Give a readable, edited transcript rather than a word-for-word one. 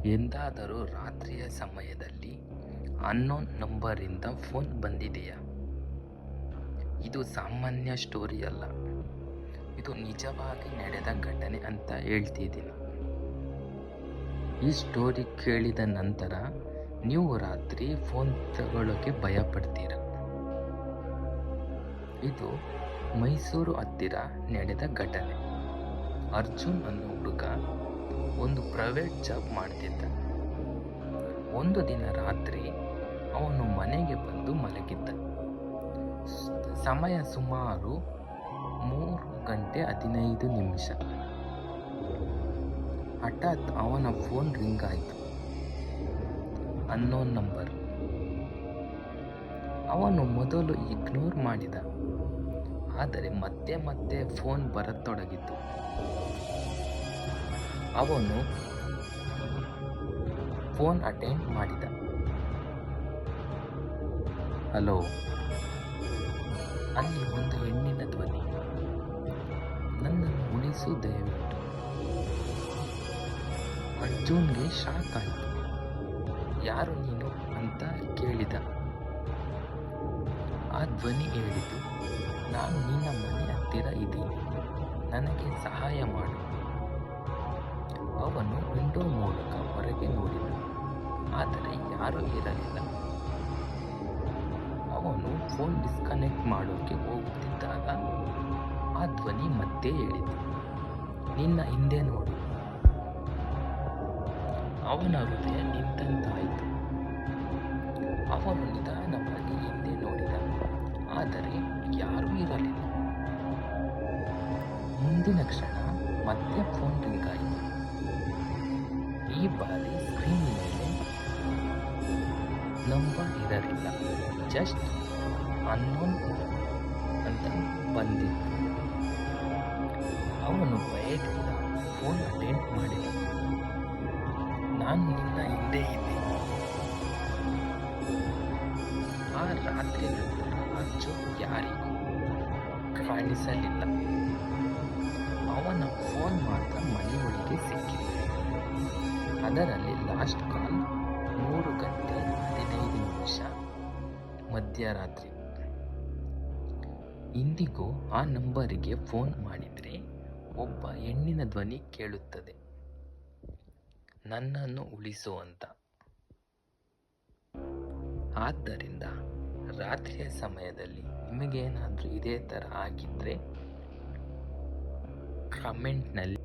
ಎಂದಾದರೂ ರಾತ್ರಿಯ ಸಮಯದಲ್ಲಿ ಅನ್ನೋನ್ ನಂಬರಿಂದ ಫೋನ್ ಬಂದಿದೆಯಾ? ಇದು ಸಾಮಾನ್ಯ ಸ್ಟೋರಿ ಅಲ್ಲ, ಇದು ನಿಜವಾಗಿ ನಡೆದ ಘಟನೆ ಅಂತ ಹೇಳ್ತಿದ್ದೀನಿ. ಈ ಸ್ಟೋರಿ ಕೇಳಿದ ನಂತರ ನೀವು ರಾತ್ರಿ ಫೋನ್ ತಗೊಳ್ಳೋಕೆ ಭಯ ಪಡ್ತೀರ. ಇದು ಮೈಸೂರು ಹತ್ತಿರ ನಡೆದ ಘಟನೆ. ಅರ್ಜುನ್ ಅನ್ನೋ ಹುಡುಗ ಒಂದು ಪ್ರೈವೇಟ್ ಜಾಬ್ ಮಾಡ್ತಿದ್ದ. ಒಂದು ದಿನ ರಾತ್ರಿ ಅವನು ಮನೆಗೆ ಬಂದು ಮಲಗಿದ್ದ. ಸಮಯ ಸುಮಾರು 3:15. ಹಠಾತ್ ಅವನ ಫೋನ್ ರಿಂಗ್ ಆಯಿತು. Unknown number. ಅವನು ಮೊದಲು ಇಗ್ನೋರ್ ಮಾಡಿದ, ಆದರೆ ಮತ್ತೆ ಮತ್ತೆ ಫೋನ್ ಬರತೊಡಗಿತು. ಅವನು ಫೋನ್ ಅಟೆಂಡ್ ಮಾಡಿದ. ಹಲೋ. ಅಲ್ಲಿ ಒಂದು ಹೆಣ್ಣಿನ ಧ್ವನಿ. ನನ್ನನ್ನು ಉಳಿಸು ದಯವಿಟ್ಟು. ಅರ್ಜುನ್ಗೆ ಶಾಕ್ ಆಯಿತು. ಯಾರು ನೀನು ಅಂತ ಕೇಳಿದ. ಆ ಧ್ವನಿ ಹೇಳಿತು, ನಾನು ನಿನ್ನ ಮನೆ ಹತ್ತಿರ ಇದ್ದೀನಿ, ನನಗೆ ಸಹಾಯ ಮಾಡು. ಅವನು ವಿಂಡೋ ಮೂಲಕ ಹೊರಗೆ ನೋಡಿದ, ಆದರೆ ಯಾರೂ ಇರಲಿಲ್ಲ. ಅವನು ಫೋನ್ ಡಿಸ್ಕನೆಕ್ಟ್ ಮಾಡೋಕೆ ಹೋಗುತ್ತಿದ್ದಾಗ ಆ ಧ್ವನಿ ಮತ್ತೆ ಹೇಳಿತು, ನಿನ್ನ ಹಿಂದೆ ನೋಡು. ಅವನ ಹೃದಯ ನಿಂತಂತಾಯಿತು. ಅವನು ನಿಧಾನವಾಗಿ ಹಿಂದೆ ನೋಡಿದ, ಆದರೆ ಯಾರೂ ಇರಲಿಲ್ಲ. ಮುಂದಿನ ಕ್ಷಣ ಮತ್ತೆ ಫೋನ್ ರಿಂಗ್ ಆಯಿತು. ಈ ಬಾರಿ ಸ್ಕ್ರೀನ್ ಮೇಲೆ ನಂಬರ್ ಇರಲಿಲ್ಲ, ಜಸ್ಟ್ ಅನ್ನೋನ್ ಅಂತ ಬಂದಿತ್ತು. ಅವನು ಭಯದಿಂದ ಫೋನ್ ಅಟೆಂಡ್ ಮಾಡಿದ. ನಾನು ನಿನ್ನ ಹಿಂದೆ ಇದ್ದೀನಿ. ಆ ರಾತ್ರಿ ನಂತರ ಅರ್ಜುನ್ ಯಾರಿಗೂ ಕಾಣಿಸಲಿಲ್ಲ. ಅವನ ಫೋನ್ ಮಾತ್ರ ಮನೆಯೊಳಗೆ ಸಿಕ್ಕಿದೆ. ಅದರಲ್ಲಿ ಲಾಸ್ಟ್ ಕಾಲ್ 3:15 ಮಧ್ಯರಾತ್ರಿ. ಇಂದಿಗೂ ಆ ನಂಬರಿಗೆ ಫೋನ್ ಮಾಡಿದರೆ ಒಬ್ಬ ಹೆಣ್ಣಿನ ಧ್ವನಿ ಕೇಳುತ್ತದೆ, ನನ್ನನ್ನು ಉಳಿಸು ಅಂತ. ಆದ್ದರಿಂದ ರಾತ್ರಿಯ ಸಮಯದಲ್ಲಿ ನಿಮಗೇನಾದರೂ ಇದೇ ಥರ ಆಗಿದ್ದರೆ ಕಮೆಂಟ್ನಲ್ಲಿ